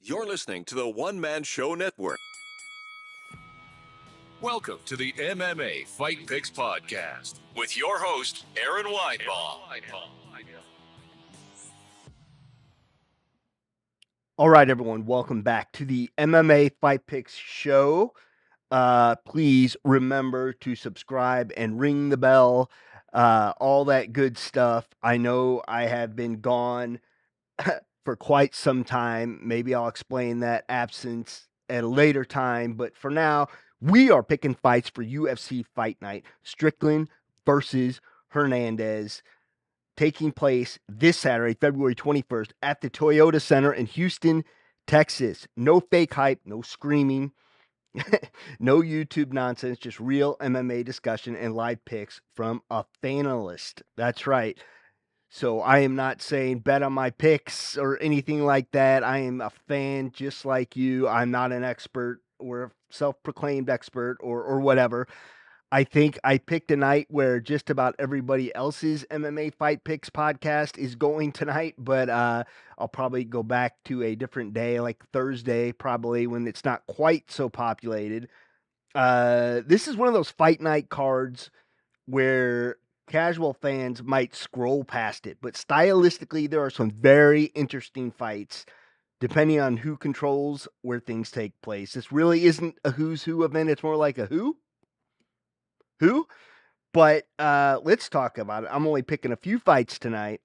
You're listening to the One Man Show Network. Welcome to the MMA Fight Picks podcast with your host, Aaron Weinbaum. All right, everyone, welcome back to the MMA Fight Picks show. Please remember to subscribe and ring the bell, all that good stuff. I know I have been gone for quite some time. Maybe I'll explain that absence at a later time, but for now, we are picking fights for UFC Fight Night. Strickland versus Hernandez, taking place this Saturday, February 21st, at the Toyota Center in Houston, Texas. No fake hype, no screaming, no YouTube nonsense, just real MMA discussion and live picks from a fanalist. That's right. So I am not saying bet on my picks or anything like that. I am a fan just like you. I'm not an expert or a self-proclaimed expert or whatever. I think I picked a night where just about everybody else's MMA Fight Picks podcast is going tonight, but I'll probably go back to a different day, like Thursday, probably when it's not quite so populated. This is one of those fight night cards where casual fans might scroll past it, but stylistically, there are some very interesting fights depending on who controls where things take place. This really isn't a who's who event, it's more like a who. But let's talk about it. I'm only picking a few fights tonight.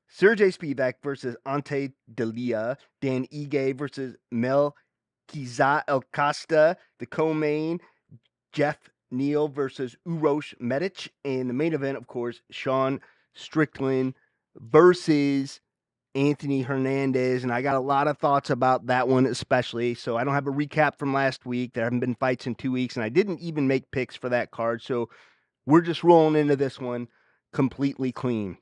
Sergey Spivac versus Ante Delija. Dan Ige versus Melquizael Costa. The co-main, Jeff Neal versus Uros Medic. And the main event, of course, Sean Strickland versus Anthony Hernandez. And I got a lot of thoughts about that one especially. So I don't have a recap from last week. There haven't been fights in 2 weeks. And I didn't even make picks for that card. So we're just rolling into this one completely clean.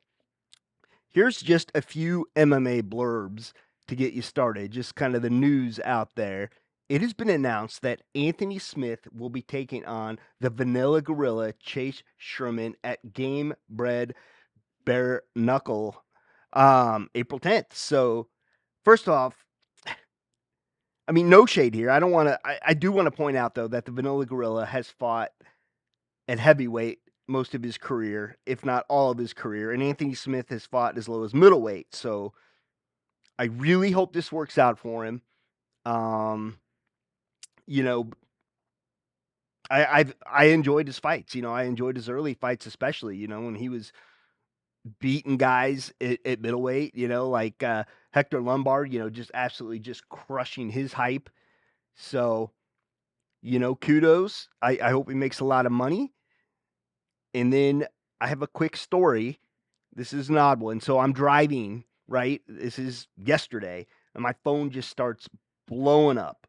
Here's just a few MMA blurbs to get you started, just kind of the news out there. It has been announced that Anthony Smith will be taking on the Vanilla Gorilla Chase Sherman at Game Bred Bare Knuckle April 10th. So, first off, I mean, no shade here. I do want to point out, though, that the Vanilla Gorilla has fought at heavyweight most of his career, if not all of his career, and Anthony Smith has fought as low as middleweight. So I really hope this works out for him. You know, I enjoyed his fights. You know, I enjoyed his early fights, especially, you know, when he was beating guys at middleweight, you know, like Hector Lombard, you know, just absolutely just crushing his hype. So, you know, kudos. I hope he makes a lot of money. And then I have a quick story. This is an odd one. So I'm driving, right? This is yesterday, and my phone just starts blowing up.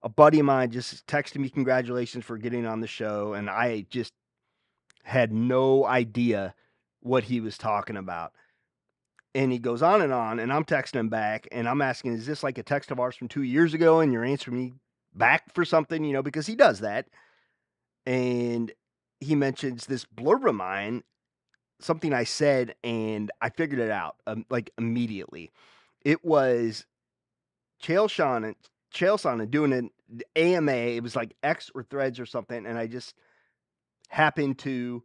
A buddy of mine just texted me congratulations for getting on the show, and I just had no idea what he was talking about. And he goes on, and I'm texting him back, and I'm asking, is this like a text of ours from 2 years ago? And you're answering me back for something, you know, because he does that. And he mentions this blurb of mine, something I said, and I figured it out like immediately. It was Chael Sonnen doing an AMA. It was like X or Threads or something, and I just happened to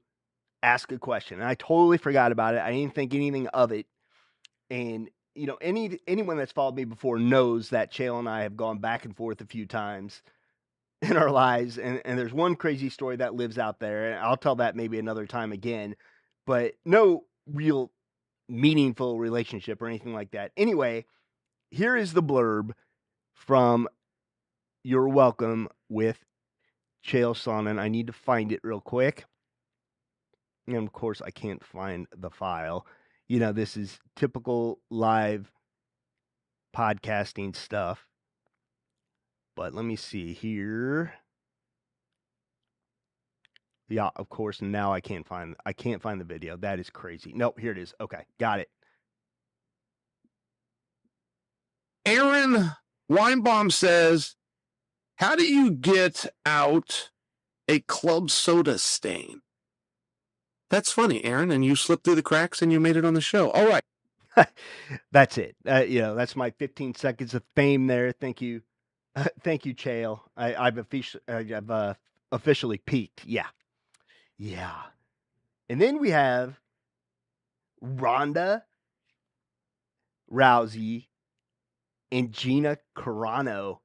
ask a question, and I totally forgot about it. I didn't think anything of it. And you know, anyone that's followed me before knows that Chael and I have gone back and forth a few times in our lives, and there's one crazy story that lives out there, and I'll tell that maybe another time again, but no real meaningful relationship or anything like that. Anyway, here is the blurb from You're Welcome with Chael Sonnen. I need to find it real quick. And of course, I can't find the file. You know, this is typical live podcasting stuff. But let me see here. Yeah, of course, now I can't find the video. That is crazy. Nope, here it is. Okay, got it. Aaron Weinbaum says, how do you get out a club soda stain? That's funny, Aaron, and you slipped through the cracks and you made it on the show. All right. That's it. That's my 15 seconds of fame there. Thank you. Thank you, Chael. I've officially peaked. Yeah. Yeah. And then we have Ronda Rousey and Gina Carano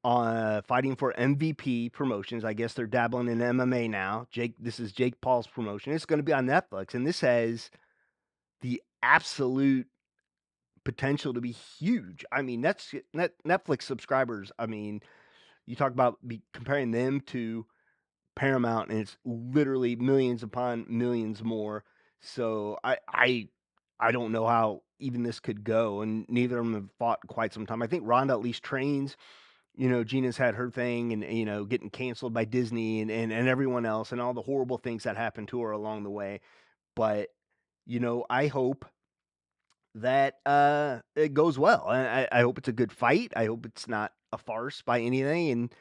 fighting for MVP promotions. I guess they're dabbling in MMA now. This is Jake Paul's promotion. It's going to be on Netflix, and this has the absolute potential to be huge. I mean, that's Netflix subscribers. I mean, you talk about comparing them to Paramount, and it's literally millions upon millions more. So I don't know how even this could go, and neither of them have fought in quite some time. I think Ronda at least trains. Gina's had her thing, and getting canceled by Disney and everyone else, and all the horrible things that happened to her along the way. But I hope that it goes well. I hope it's a good fight. I hope it's not a farce by anything, and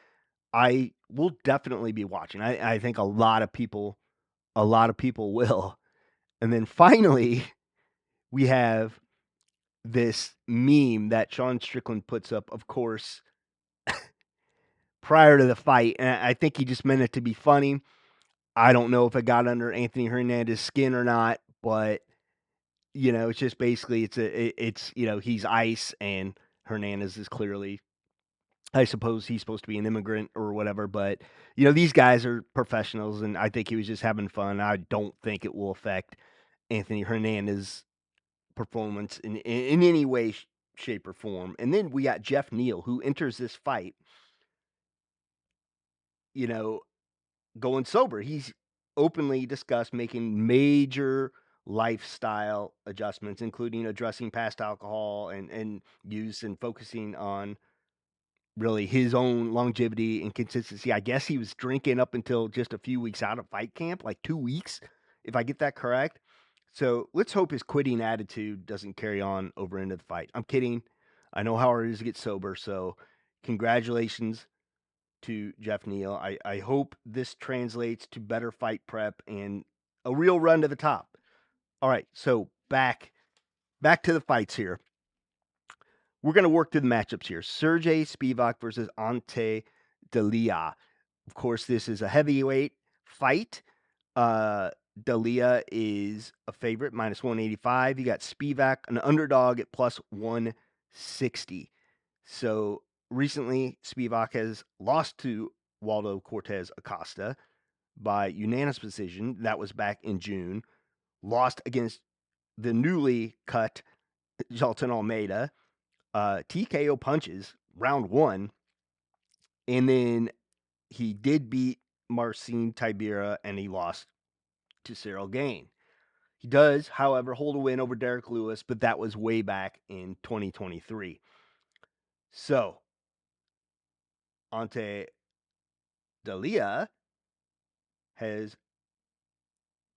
I will definitely be watching. I think a lot of people will. And then finally, we have this meme that Sean Strickland puts up, of course, prior to the fight, and I think he just meant it to be funny. I don't know if it got under Anthony Hernandez's skin or not, but it's just basically he's ice and Hernandez is clearly, I suppose he's supposed to be an immigrant or whatever, but these guys are professionals, and I think he was just having fun. I don't think it will affect Anthony Hernandez's performance in any way, shape, or form. And then we got Jeff Neal, who enters this fight, going sober. He's openly discussed making major lifestyle adjustments, including addressing past alcohol and use and focusing on really his own longevity and consistency. I guess he was drinking up until just a few weeks out of fight camp, like 2 weeks, if I get that correct. So let's hope his quitting attitude doesn't carry on over into the fight. I'm kidding. I know how hard it is to get sober. So congratulations to Jeff Neal. I hope this translates to better fight prep and a real run to the top. All right, so back to the fights here. We're going to work through the matchups here. Sergey Spivac versus Ante Delija. Of course, this is a heavyweight fight. Delija is a favorite, minus 185. You got Spivac, an underdog at plus 160. So recently, Spivac has lost to Waldo Cortez Acosta by unanimous decision. That was back in June. Lost against the newly cut Jalton Almeida. TKO punches, round one. And then he did beat Marcin Tibera, and he lost to Cyril Gain. He does, however, hold a win over Derek Lewis, but that was way back in 2023. So, Ante Delija has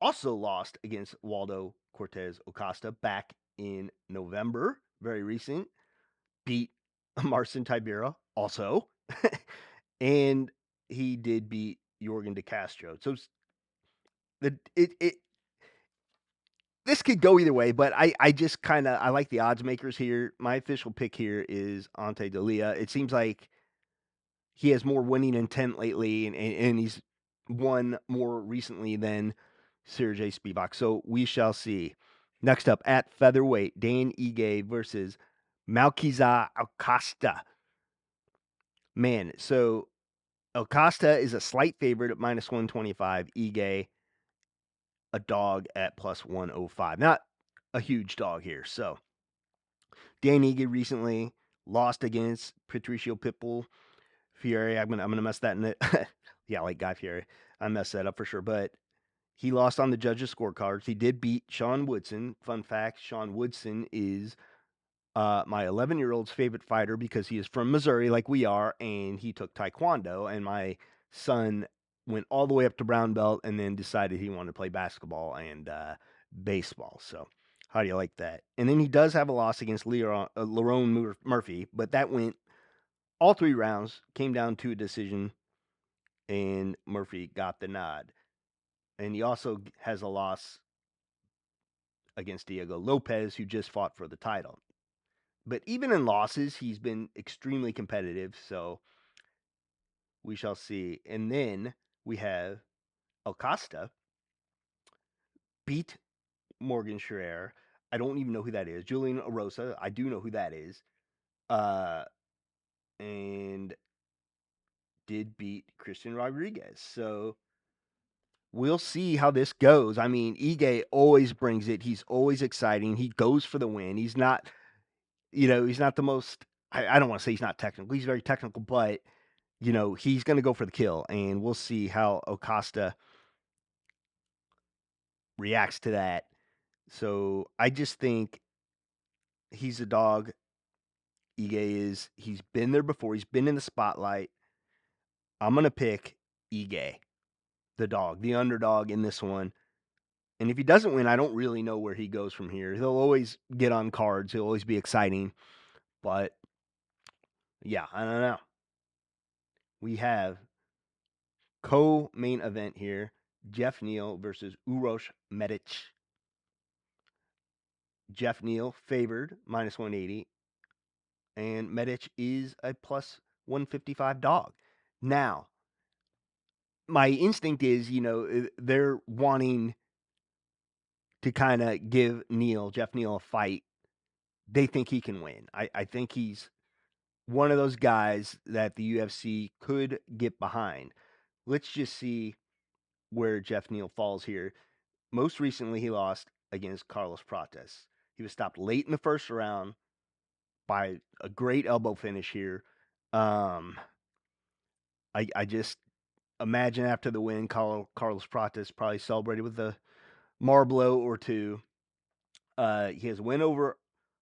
also lost against Waldo Cortez Acosta back in November, very recent. Beat Marcin Tibera also. And he did beat Jorgen De Castro. So this could go either way, but I just kind of I like the odds makers here. My official pick here is Ante Delija. It seems like he has more winning intent lately, and he's won more recently than Sergey Spivac. So we shall see. Next up at featherweight, Dan Ige versus Melquizael Costa. Man, so Acosta is a slight favorite at minus 125. Ige, a dog at plus 105. Not a huge dog here. So Dan Ige recently lost against Patricio Pitbull Fiore. I'm gonna mess that in it. Yeah, like Guy Fieri. I messed that up for sure. But he lost on the judges' scorecards. He did beat Sean Woodson. Fun fact: Sean Woodson is my 11-year-old's favorite fighter because he is from Missouri, like we are, and he took Taekwondo. And my son went all the way up to brown belt and then decided he wanted to play basketball and baseball. So how do you like that? And then he does have a loss against Lerone Murphy, but that went all 3 rounds, came down to a decision, and Murphy got the nod. And he also has a loss against Diego Lopez, who just fought for the title. But even in losses, he's been extremely competitive. So we shall see. And then we have Costa beat Morgan Schreier. I don't even know who that is. Julian Arosa, I do know who that is. And did beat Christian Rodriguez. So we'll see how this goes. I mean, Ige always brings it. He's always exciting. He goes for the win. He's not, he's not the most, I don't want to say he's not technical. He's very technical, but, he's going to go for the kill. And we'll see how Acosta reacts to that. So I just think he's a dog. Ige he's been there before. He's been in the spotlight. I'm going to pick Ige, the dog, the underdog in this one. And if he doesn't win, I don't really know where he goes from here. He'll always get on cards. He'll always be exciting. But, yeah, I don't know. We have co-main event here. Jeff Neal versus Uros Medic. Jeff Neal favored, minus 180. And Medic is a plus 155 dog. Now, my instinct is, they're wanting to kind of give Jeff Neal, a fight. They think he can win. I think he's one of those guys that the UFC could get behind. Let's just see where Jeff Neal falls here. Most recently, he lost against Carlos Prates. He was stopped late in the first round by a great elbow finish here. I just imagine after the win, Carlos Prates probably celebrated with a Marblow or two. He has a win over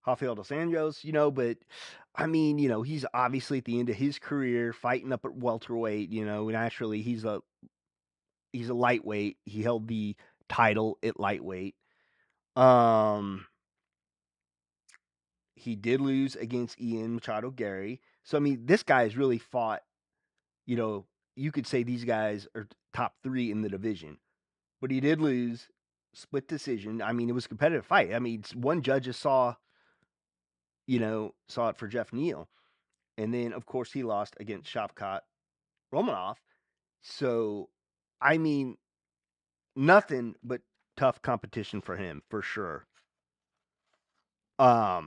Rafael dos Anjos, but I mean, he's obviously at the end of his career fighting up at welterweight, naturally he's a lightweight. He held the title at lightweight. He did lose against Ian Machado Gary. So I mean, this guy has really fought, you could say these guys are top 3 in the division. But he did lose, split decision. I mean, it was a competitive fight. I mean, one judge just saw it for Jeff Neal. And then, of course, he lost against Shavkat Romanov. So, I mean, nothing but tough competition for him, for sure. Oh,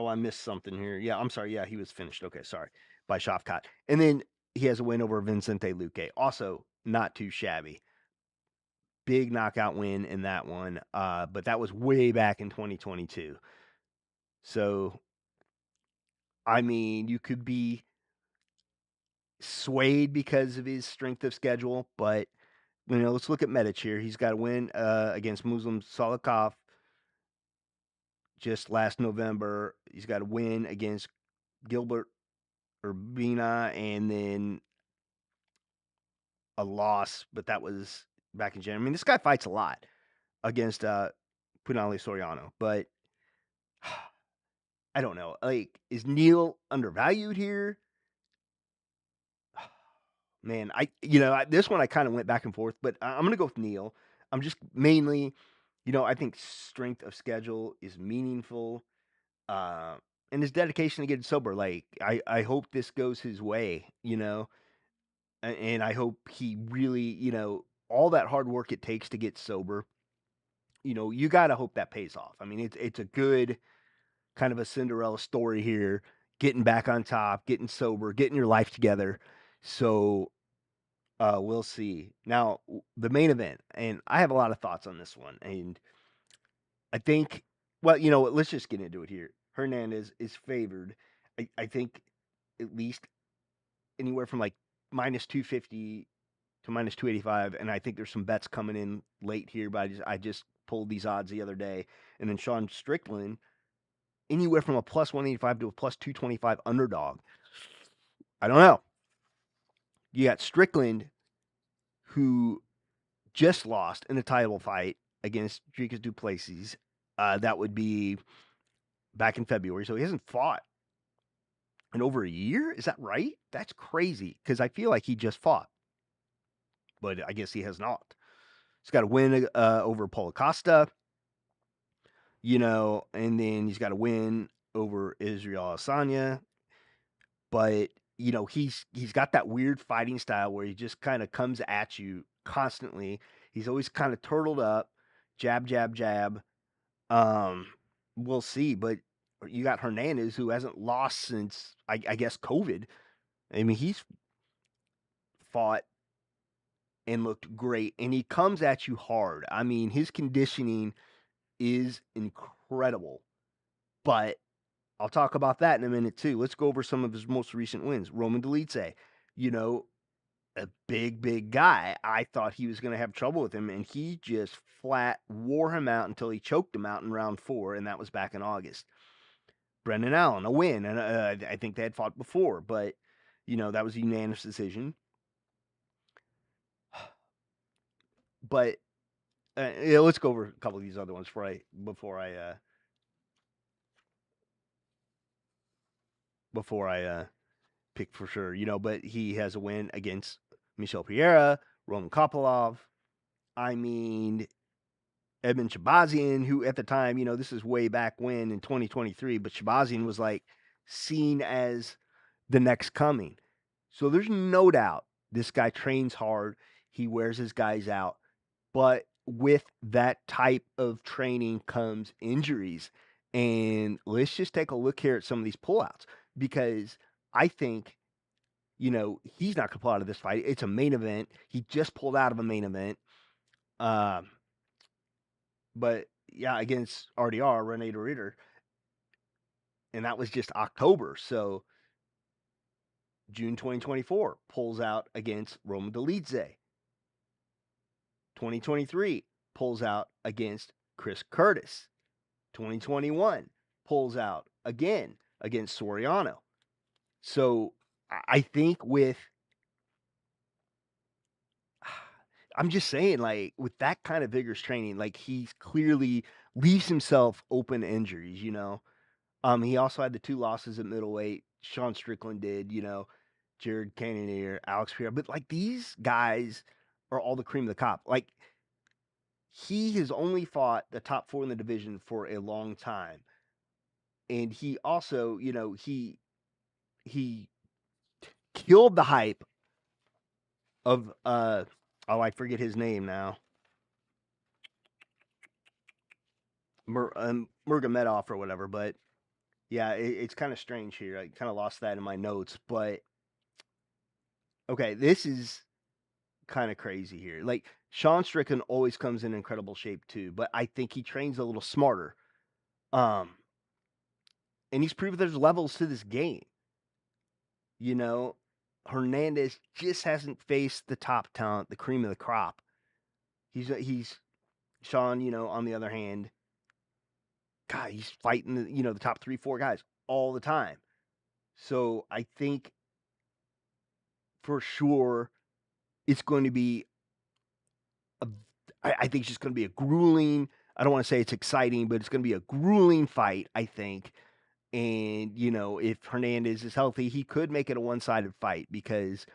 I missed something here. Yeah, I'm sorry. Yeah, he was finished. Okay, sorry. By Shavkat. And then he has a win over Vincente Luque. Also, not too shabby. Big knockout win in that one. But that was way back in 2022. So, I mean, you could be swayed because of his strength of schedule, but let's look at Medic here. He's got a win against Muslim Salikov just last November. He's got a win against Gilbert Urbina, and then a loss, but that was back in January. I mean, this guy fights a lot against Punale Soriano, but I don't know. Like, is Neal undervalued here? Man, this one I kind of went back and forth, but I'm going to go with Neal. I'm just mainly, I think strength of schedule is meaningful, and his dedication to getting sober. Like, I hope this goes his way, and I hope he really, all that hard work it takes to get sober, you got to hope that pays off. I mean, it's a good kind of a Cinderella story here, getting back on top, getting sober, getting your life together. So, we'll see. Now, the main event, and I have a lot of thoughts on this one. And I think, well, you know what? Let's just get into it here. Hernandez is favored. I think at least anywhere from like minus 250 to minus 285. And I think there's some bets coming in late here, but I just pulled these odds the other day. And then Sean Strickland, anywhere from a plus 185 to a plus 225 underdog. I don't know. You got Strickland, who just lost in a title fight against Dricus du Plessis. That would be back in February. So he hasn't fought in over a year. Is that right? That's crazy because I feel like he just fought, but I guess he has not. He's got a win over Paulo Costa, you know, and then he's got a win over Israel Adesanya. But, you know, he's got that weird fighting style where he just kind of comes at you constantly. He's always kind of turtled up, jab, jab, jab. Um, we'll see. But you got Hernandez, who hasn't lost since, I guess, COVID. I mean, he's fought and looked great, and he comes at you hard. I mean, his conditioning is incredible. But I'll talk about that in a minute too. Let's go over some of his most recent wins. Roman Delija, you know, a big guy. I thought he was going to have trouble with him, and he just flat wore him out until he choked him out in round 4, and that was back in August. Brendan Allen, a win, and I think they had fought before, but you know that was a unanimous decision. But yeah, let's go over a couple of these other ones before I pick for sure, you know. But he has a win against Michel Pereira, Roman Kopylov. I mean, Edmund Shabazian, who at the time, you know, this is way back when in 2023, but Shabazian was like seen as the next coming. So there's no doubt this guy trains hard. He wears his guys out. But with that type of training comes injuries. And let's just take a look here at some of these pullouts, because I think, you know, he's not going to pull out of this fight. It's a main event. He just pulled out of a main event. But yeah, against RDR, Renato Ritter. And that was just October. So June 2024, pulls out against Roman Delija. 2023, pulls out against Chris Curtis. 2021, pulls out again against Soriano. So I think I'm just saying, like, with that kind of vigorous training, like, he's clearly leaves himself open to injuries, you know. He also had the 2 losses at middleweight. Sean Strickland did, you know, Jared Cannonier, Alex Pereira. But, like, these guys are all the cream of the crop. Like, he has only fought the top 4 in the division for a long time. And he also, you know, he killed the hype of I forget his name now. Murgamedov or whatever, but yeah, it's kind of strange here. I kind of lost that in my notes, but okay, this is kind of crazy here. Like, Sean Strickland always comes in incredible shape too, but I think he trains a little smarter. And he's proven there's levels to this game. You know, Hernandez just hasn't faced the top talent, the cream of the crop. He's Sean, you know, on the other hand, God, he's fighting the, you know, the top 3, 4 guys all the time. So I think for sure it's going to be I think it's just going to be a grueling. I don't want to say it's exciting, but it's going to be a grueling fight, I think. And, you know, if Hernandez is healthy, he could make it a one-sided fight, because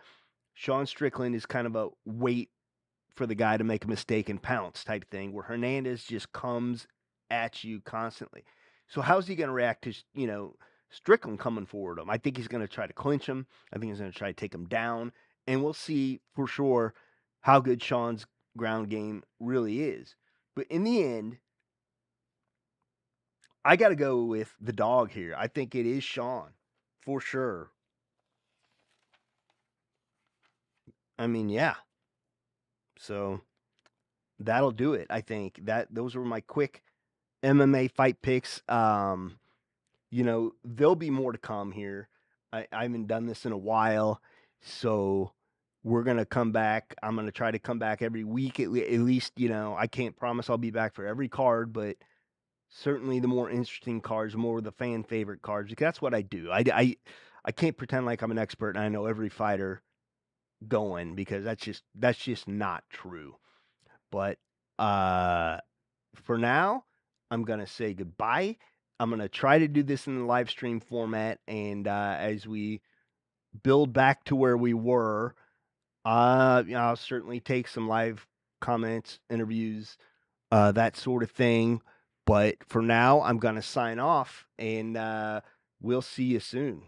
Sean Strickland is kind of a wait for the guy to make a mistake and pounce type thing, where Hernandez just comes at you constantly. So how's he going to react to, you know, Strickland coming forward him? I think he's going to try to clinch him. I think he's going to try to take him down. And we'll see for sure how good Sean's ground game really is. But in the end, I got to go with the dog here. I think it is Sean for sure. I mean, yeah. So that'll do it. I think those were my quick MMA fight picks. You know, there'll be more to come here. I haven't done this in a while, so we're gonna come back. I'm gonna try to come back every week at least. You know, I can't promise I'll be back for every card, but certainly the more interesting cards, more of the fan favorite cards, because that's what I do. I can't pretend like I'm an expert and I know every fighter going, because that's just not true. But for now, I'm going to say goodbye. I'm going to try to do this in the live stream format. And as we build back to where we were, I'll certainly take some live comments, interviews, that sort of thing. But for now, I'm going to sign off, and we'll see you soon.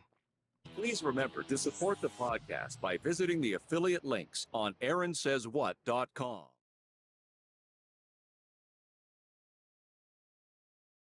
Please remember to support the podcast by visiting the affiliate links on AaronSaysWhat.com.